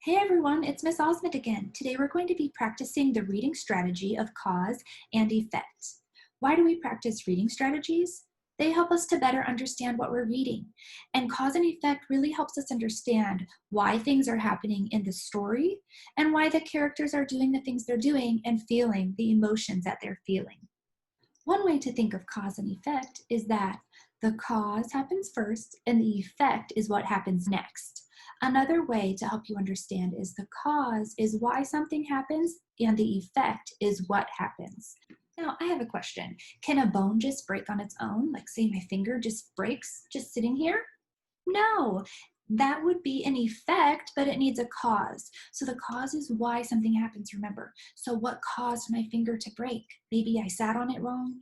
Hey everyone, it's Miss Osmond again. Today we're going to be practicing the reading strategy of cause and effect. Why do we practice reading strategies? They help us to better understand what we're reading. And cause and effect really helps us understand why things are happening in the story and why the characters are doing the things they're doing and feeling the emotions that they're feeling. One way to think of cause and effect is that the cause happens first and the effect is what happens next. Another way to help you understand is the cause is why something happens and the effect is what happens. Now, I have a question. Can a bone just break on its own? Like say my finger just breaks just sitting here? No, that would be an effect, but it needs a cause. So the cause is why something happens, remember. So what caused my finger to break? Maybe I sat on it wrong.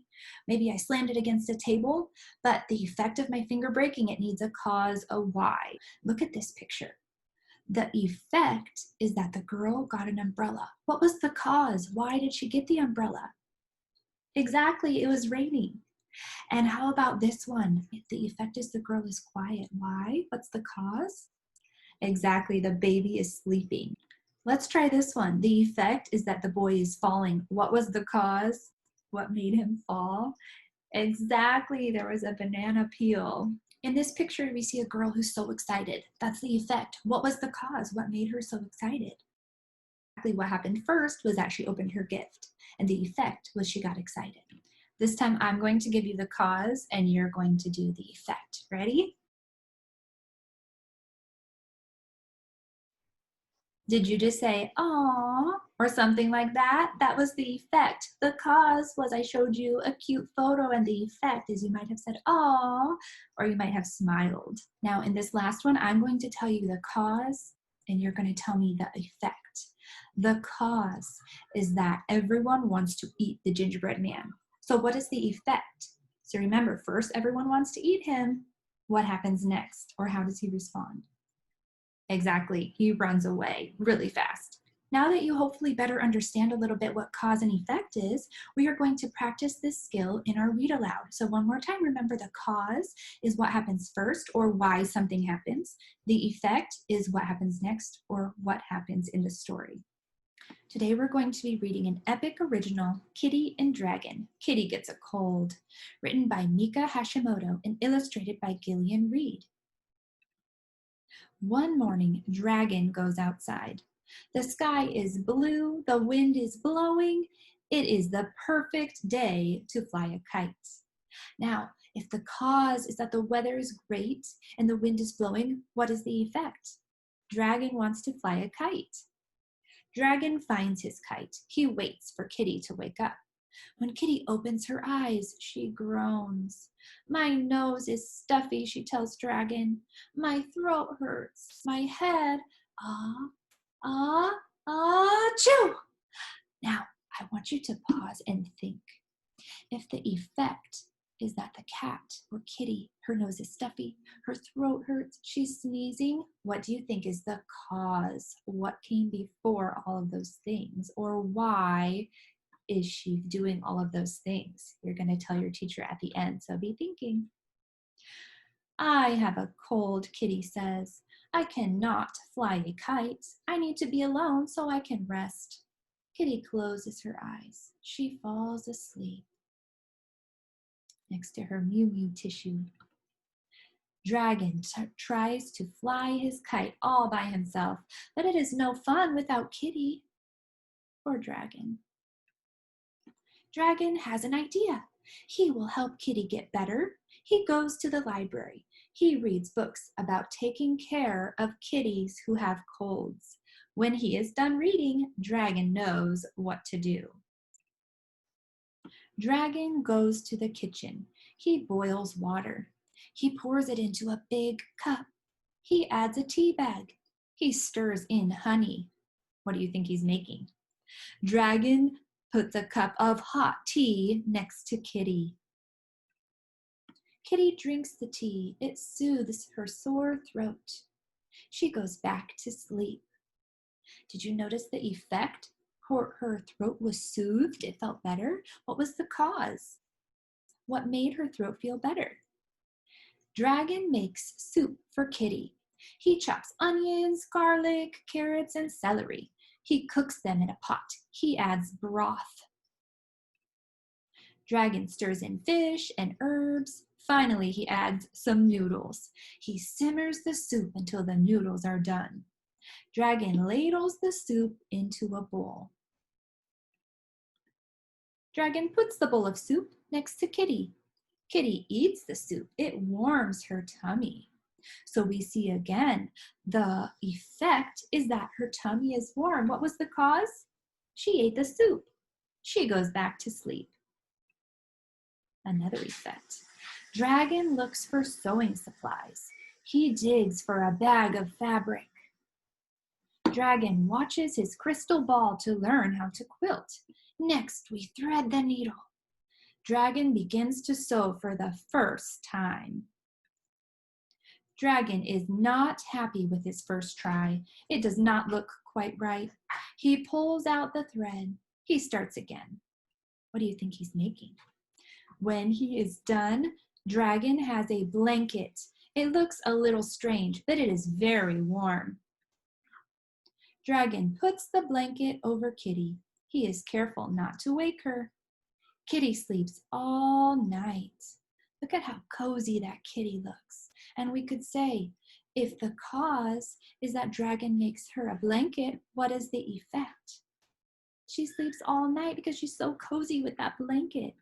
Maybe I slammed it against a table, but the effect of my finger breaking, it needs a cause, a why. Look at this picture. The effect is that the girl got an umbrella. What was the cause? Why did she get the umbrella? Exactly, it was raining. And how about this one? The effect is the girl is quiet. Why? What's the cause? Exactly, the baby is sleeping. Let's try this one. The effect is that the boy is falling. What was the cause? What made him fall? Exactly, there was a banana peel. In this picture, we see a girl who's so excited. That's the effect. What was the cause? What made her so excited? Exactly what happened first was that she opened her gift, and the effect was she got excited. This time I'm going to give you the cause and you're going to do the effect. Ready? Did you just say, "Aw," or something like that? That was the effect. The cause was I showed you a cute photo, and the effect is you might have said, "Aw," or you might have smiled. Now in this last one, I'm going to tell you the cause and you're going to tell me the effect. The cause is that everyone wants to eat the gingerbread man. So what is the effect? So remember, first everyone wants to eat him. What happens next? Or how does he respond? Exactly, he runs away really fast. Now that you hopefully better understand a little bit what cause and effect is, we are going to practice this skill in our read aloud. So one more time, remember the cause is what happens first or why something happens. The effect is what happens next or what happens in the story. Today we're going to be reading an epic original, Kitty and Dragon, Kitty Gets a Cold, written by Mika Hashimoto and illustrated by Gillian Reed. One morning, Dragon goes outside. The sky is blue, the wind is blowing. It is the perfect day to fly a kite. Now, if the cause is that the weather is great and the wind is blowing, what is the effect? Dragon wants to fly a kite. Dragon finds his kite. He waits for Kitty to wake up. When Kitty opens her eyes, she groans. "My nose is stuffy," she tells Dragon. "My throat hurts. My head, ah, achoo!" Now, I want you to pause and think. If the effect is that the cat or kitty, her nose is stuffy, her throat hurts, she's sneezing, what do you think is the cause? What came before all of those things? Or why is she doing all of those things? You're going to tell your teacher at the end, so be thinking. "I have a cold," Kitty says. "I cannot fly a kite. I need to be alone so I can rest." Kitty closes her eyes. She falls asleep next to her Mew Mew tissue. Dragon tries to fly his kite all by himself, but it is no fun without Kitty. Poor Dragon. Dragon has an idea. He will help Kitty get better. He goes to the library. He reads books about taking care of kitties who have colds. When he is done reading, Dragon knows what to do. Dragon goes to the kitchen. He boils water. He pours it into a big cup. He adds a tea bag. He stirs in honey. What do you think he's making? Dragon puts a cup of hot tea next to Kitty. Kitty drinks the tea. It soothes her sore throat. She goes back to sleep. Did you notice the effect? Her throat was soothed. It felt better. What was the cause? What made her throat feel better? Dragon makes soup for Kitty. He chops onions, garlic, carrots, and celery. He cooks them in a pot. He adds broth. Dragon stirs in fish and herbs. Finally, he adds some noodles. He simmers the soup until the noodles are done. Dragon ladles the soup into a bowl. Dragon puts the bowl of soup next to Kitty. Kitty eats the soup. It warms her tummy. So we see again, the effect is that her tummy is warm. What was the cause? She ate the soup. She goes back to sleep. Another effect. Dragon looks for sewing supplies. He digs for a bag of fabric. Dragon watches his crystal ball to learn how to quilt. Next, we thread the needle. Dragon begins to sew for the first time. Dragon is not happy with his first try. It does not look quite right. He pulls out the thread. He starts again. What do you think he's making? When he is done, Dragon has a blanket. It looks a little strange, but it is very warm. Dragon puts the blanket over Kitty. He is careful not to wake her. Kitty sleeps all night. Look at how cozy that kitty looks. And we could say, if the cause is that Dragon makes her a blanket, what is the effect? She sleeps all night because she's so cozy with that blanket.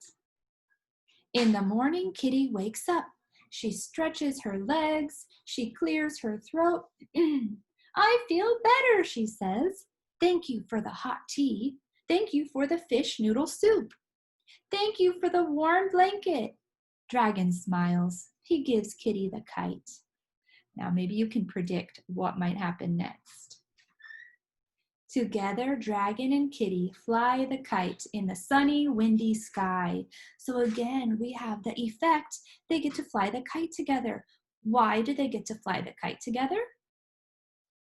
In the morning, Kitty wakes up. She stretches her legs. She clears her throat. I feel better, she says. Thank you for the hot tea. Thank you for the fish noodle soup. Thank you for the warm blanket. Dragon smiles. He gives Kitty the kite. Now maybe you can predict what might happen next. Together, Dragon and Kitty fly the kite in the sunny, windy sky. So again, we have the effect. They get to fly the kite together. Why do they get to fly the kite together?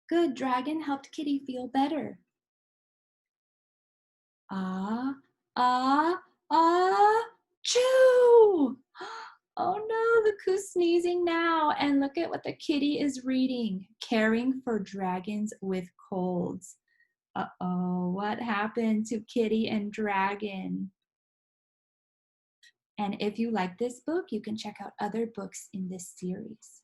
Good, Dragon helped Kitty feel better. Ah, ah, ah, choo! Oh no, look who's sneezing now. And look at what the kitty is reading. Caring for dragons with colds. Uh-oh, what happened to Kitty and Dragon? And if you like this book, you can check out other books in this series.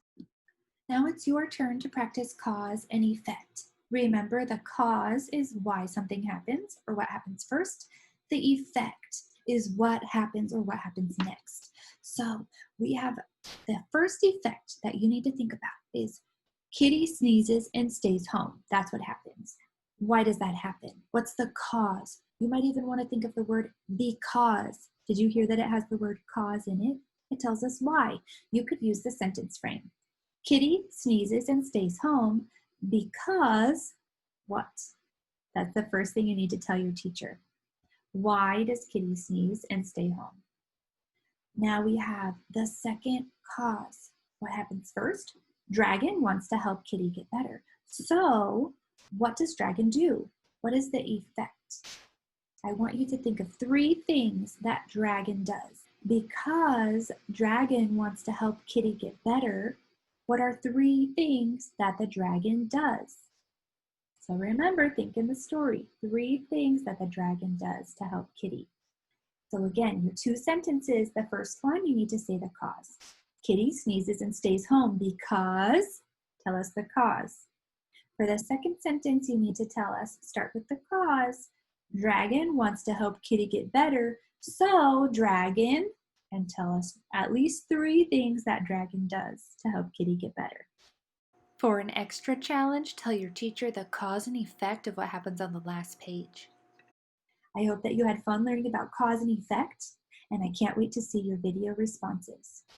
Now it's your turn to practice cause and effect. Remember, the cause is why something happens or what happens first. The effect is what happens or what happens next. So we have the first effect that you need to think about is Kitty sneezes and stays home. That's what happens. Why does that happen? What's the cause? You might even want to think of the word because. Did you hear that it has the word cause in it? It tells us why. You could use the sentence frame. Kitty sneezes and stays home because what? That's the first thing you need to tell your teacher. Why does Kitty sneeze and stay home? Now we have the second cause. What happens first? Dragon wants to help Kitty get better. So what does Dragon do? What is the effect? I want you to think of 3 things that Dragon does. Because Dragon wants to help Kitty get better, what are 3 things that the dragon does? So remember, think in the story. 3 things that the dragon does to help Kitty. So again, your 2 sentences. The first one, you need to say the cause. Kitty sneezes and stays home because, tell us the cause. For the second sentence, you need to tell us, start with the cause. Dragon wants to help Kitty get better, so Dragon, and tell us at least 3 things that Dragon does to help Kitty get better. For an extra challenge, tell your teacher the cause and effect of what happens on the last page. I hope that you had fun learning about cause and effect, and I can't wait to see your video responses.